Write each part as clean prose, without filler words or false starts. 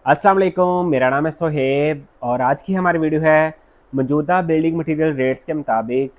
अस्सलाम वालेकुम, मेरा नाम है सोहेब और आज की हमारी वीडियो है मौजूदा बिल्डिंग मटेरियल रेट्स के मुताबिक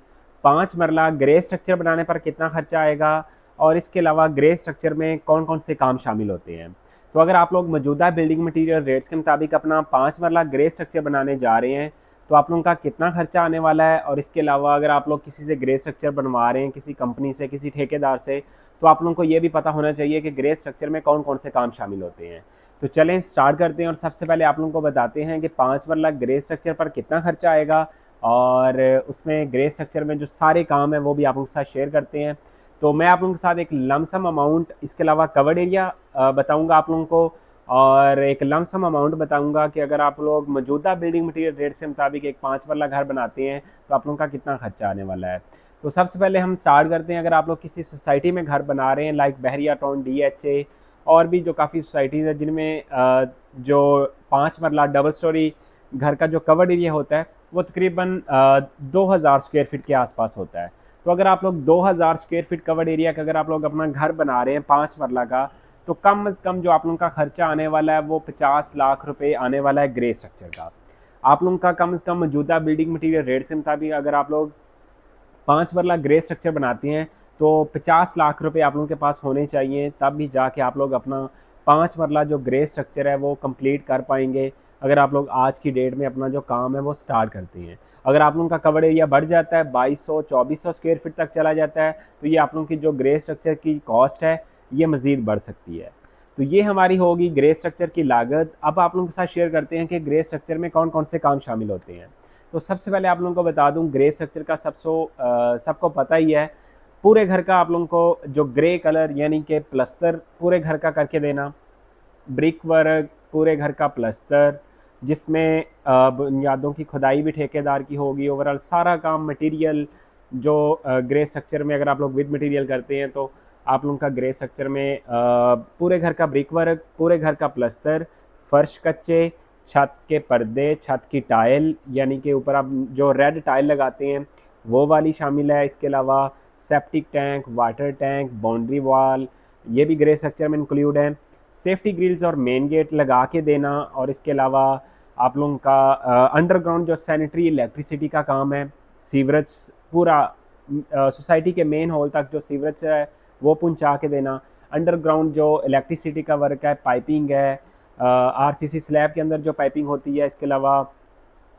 5 मरला ग्रे स्ट्रक्चर बनाने पर कितना खर्चा आएगा और इसके अलावा ग्रे स्ट्रक्चर में कौन कौन से काम शामिल होते हैं। तो अगर आप लोग मौजूदा बिल्डिंग मटेरियल रेट्स के मुताबिक अपना 5 मरला ग्रे स्ट्रक्चर बनाने जा रहे हैं तो आप लोगों का कितना खर्चा आने वाला है, और इसके अलावा अगर आप लोग किसी से ग्रे स्ट्रक्चर बनवा रहे हैं, किसी कंपनी से, किसी ठेकेदार से, तो आप लोगों को ये भी पता होना चाहिए कि ग्रे स्ट्रक्चर में कौन कौन से काम शामिल होते हैं। तो चलें स्टार्ट करते हैं और सबसे पहले आप लोगों को बताते हैं कि 5 मरला ग्रे स्ट्रक्चर पर कितना खर्चा आएगा और उसमें ग्रे स्ट्रक्चर में जो सारे काम हैं वो भी आप लोगों के साथ शेयर करते हैं। तो मैं आप लोगों के साथ एक लमसम अमाउंट, इसके अलावा कवर्ड एरिया बताऊंगा आप लोगों को, और एक लमसम अमाउंट बताऊंगा कि अगर आप लोग मौजूदा बिल्डिंग मटीरियल रेट से मुताबिक एक 5 मरला घर बनाते हैं तो आप लोगों का कितना खर्चा आने वाला है। तो सबसे पहले हम स्टार्ट करते हैं। अगर आप लोग किसी सोसाइटी में घर बना रहे हैं लाइक बहरिया टाउन, DHA और भी जो काफ़ी सोसाइटीज़ है जिनमें जो 5 मरला डबल स्टोरी घर का जो कवर्ड एरिया होता है वो तकरीबन 2000 स्क्वायर फीट के आसपास होता है। तो अगर आप लोग 2000 स्क्वायर फीट कवर्ड एरिया का अगर आप लोग अपना घर बना रहे हैं 5 मरला का, तो कम से कम जो आप लोगों का खर्चा आने वाला है वो 50 लाख रुपए आने वाला है ग्रे स्ट्रक्चर का। आप लोगों का कम से कम मौजूदा बिल्डिंग मटीरियल रेट से मुताबिक अगर आप लोग 5 मरला ग्रे स्ट्रक्चर बनाती हैं तो 50 लाख रुपए आप लोगों के पास होने चाहिए, तब भी जाके आप लोग अपना 5 मरला जो ग्रे स्ट्रक्चर है वो कंप्लीट कर पाएंगे। अगर आप लोग आज की डेट में अपना जो काम है वो स्टार्ट करते हैं, अगर आप लोगों का कवर एरिया बढ़ जाता है 2200-2400 स्क्वायर फीट तक चला जाता है तो ये आप लोगों की जो ग्रे स्ट्रक्चर की कॉस्ट है ये मज़ीद बढ़ सकती है। तो ये हमारी होगी ग्रे स्ट्रक्चर की लागत। अब आप लोगों के साथ शेयर करते हैं कि ग्रे स्ट्रक्चर में कौन कौन से काम शामिल होते हैं। तो सबसे पहले आप लोगों को बता दूं, ग्रे स्ट्रक्चर का सबको पता ही है, पूरे घर का आप लोगों को जो ग्रे कलर यानी कि प्लस्तर पूरे घर का करके देना, ब्रिक वर्क पूरे घर का प्लस्तर, जिसमें बुनियादों की खुदाई भी ठेकेदार की होगी। ओवरऑल सारा काम मटेरियल जो ग्रे स्ट्रक्चर में अगर आप लोग विद मटेरियल करते हैं तो आप लोगों का ग्रे स्ट्रक्चर में पूरे घर का ब्रिक वर्क, पूरे घर का प्लस्तर, फर्श कच्चे, छत के पर्दे, छत की टाइल यानी कि ऊपर आप जो रेड टाइल लगाते हैं वो वाली शामिल है। इसके अलावा septic tank, water tank, boundary wall ये भी ग्रे स्ट्रक्चर में इंक्लूड है। सेफ्टी ग्रिल्स और मेन गेट लगा के देना, और इसके अलावा आप लोगों का अंडरग्राउंड जो सैनिटरी इलेक्ट्रिसिटी का काम है, सीवरेज पूरा सोसाइटी के मेन हॉल तक जो सीवरेज है वो पहुंचा के देना। अंडरग्राउंड जो इलेक्ट्रिसिटी का वर्क है, पाइपिंग है, RCC स्लैब के अंदर जो पाइपिंग होती है, इसके अलावा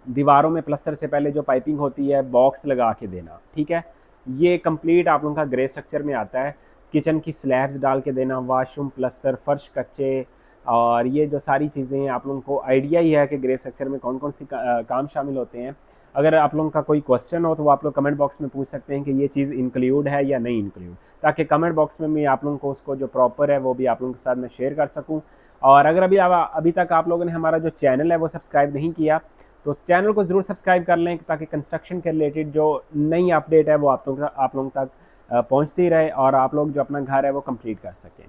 दीवारों में प्लस्तर से पहले जो पाइपिंग होती है बॉक्स लगा के देना। ठीक है, ये कंप्लीट आप लोगों का ग्रे स्ट्रक्चर में आता है। किचन की स्लैब्स डाल के देना, वॉशरूम प्लस्तर, फर्श कच्चे, और ये जो सारी चीज़ें हैं आप लोगों को आइडिया ही है कि ग्रे स्ट्रक्चर में कौन कौन सी काम शामिल होते हैं। अगर आप लोगों का कोई क्वेश्चन हो तो वो आप लोग कमेंट बॉक्स में पूछ सकते हैं कि ये चीज़ इंक्लूड है या नहीं इंक्लूड, ताकि कमेंट बॉक्स में मैं आप लोगों को उसको जो प्रॉपर है वो भी आप लोगों के साथ मैं शेयर कर सकूँ। और अगर अभी तक आप लोगों ने हमारा जो चैनल है वो सब्सक्राइब नहीं किया तो चैनल को ज़रूर सब्सक्राइब कर लें, ताकि कंस्ट्रक्शन के रिलेटेड जो नई अपडेट है वो आप लोगों तक पहुँचती रहे और आप लोग जो अपना घर है वो कंप्लीट कर सकें।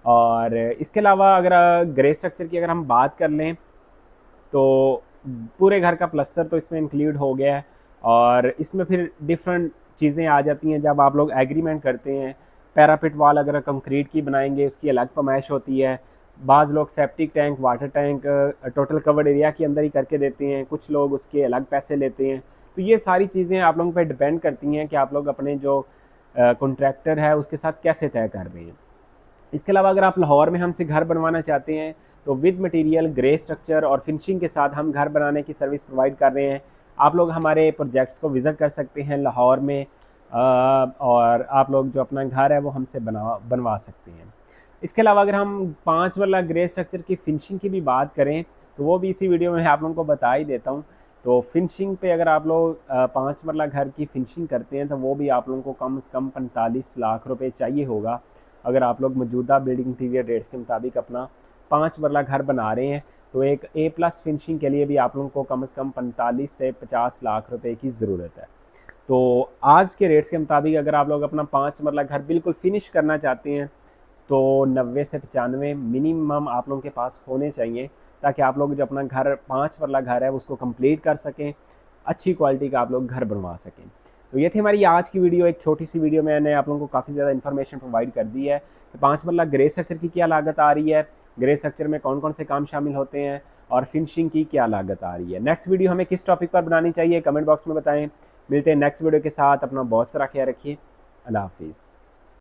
और इसके अलावा अगर ग्रे स्ट्रक्चर की अगर हम बात कर लें तो पूरे घर का प्लस्तर तो इसमें इंक्लूड हो गया है, और इसमें फिर डिफरेंट चीज़ें आ जाती हैं जब आप लोग एग्रीमेंट करते हैं। पैरापिट वॉल अगर कंक्रीट की बनाएंगे उसकी अलग फरमाइश होती है। बाज़ लोग septic tank, water tank total covered area के अंदर ही करके देते हैं, कुछ लोग उसके अलग पैसे लेते हैं। तो ये सारी चीज़ें आप लोगों पे डिपेंड करती हैं कि आप लोग अपने जो कॉन्ट्रैक्टर है उसके साथ कैसे तय कर रहे हैं। इसके अलावा अगर आप लाहौर में हमसे घर बनवाना चाहते हैं तो विद मटेरियल ग्रे स्ट्रक्चर और फिनिशिंग के साथ हम घर बनाने की सर्विस प्रोवाइड कर रहे हैं। आप लोग हमारे प्रोजेक्ट्स को विज़िट कर सकते हैं लाहौर में, और आप लोग जो अपना घर है वो हमसे बनवा सकते हैं। इसके अलावा अगर हम 5 वाला ग्रे स्ट्रक्चर की फिनिशिंग की भी बात करें तो वो भी इसी वीडियो में आप लोगों को बता ही देता हूँ। तो फिनिशिंग पे अगर आप लोग 5 वाला घर की फिनिशिंग करते हैं तो वो भी आप लोगों को कम से कम 45 लाख रुपए चाहिए होगा। अगर आप लोग मौजूदा बिल्डिंग मटीरियल रेट्स के मुताबिक अपना 5 मरला घर बना रहे हैं तो एक A+ फिनिशिंग के लिए भी आप लोगों को कम से कम 45 से 50 लाख रुपए की ज़रूरत है। तो आज के रेट्स के मुताबिक अगर आप लोग अपना 5 मरला घर बिल्कुल फिनिश करना चाहते हैं तो 90 से 95 मिनिमम आप लोगों के पास होने चाहिए, ताकि आप लोग जो अपना घर 5 मरला घर है उसको कंप्लीट कर सकें, अच्छी क्वालिटी का आप लोग घर बनवा सकें। तो ये थी हमारी आज की वीडियो, एक छोटी सी वीडियो। मैंने आप लोगों को काफ़ी ज़्यादा इन्फॉर्मेशन प्रोवाइड कर दी है कि 5 मरला ग्रे स्ट्रक्चर की क्या लागत आ रही है, ग्रे स्ट्रक्चर में कौन कौन से काम शामिल होते हैं और फिनिशिंग की क्या लागत आ रही है। नेक्स्ट वीडियो हमें किस टॉपिक पर बनानी चाहिए कमेंट बॉक्स में बताएं। मिलते हैं नेक्स्ट वीडियो के साथ। अपना बहुत सारा ख्याल रखिए। अल्लाह हाफिज़।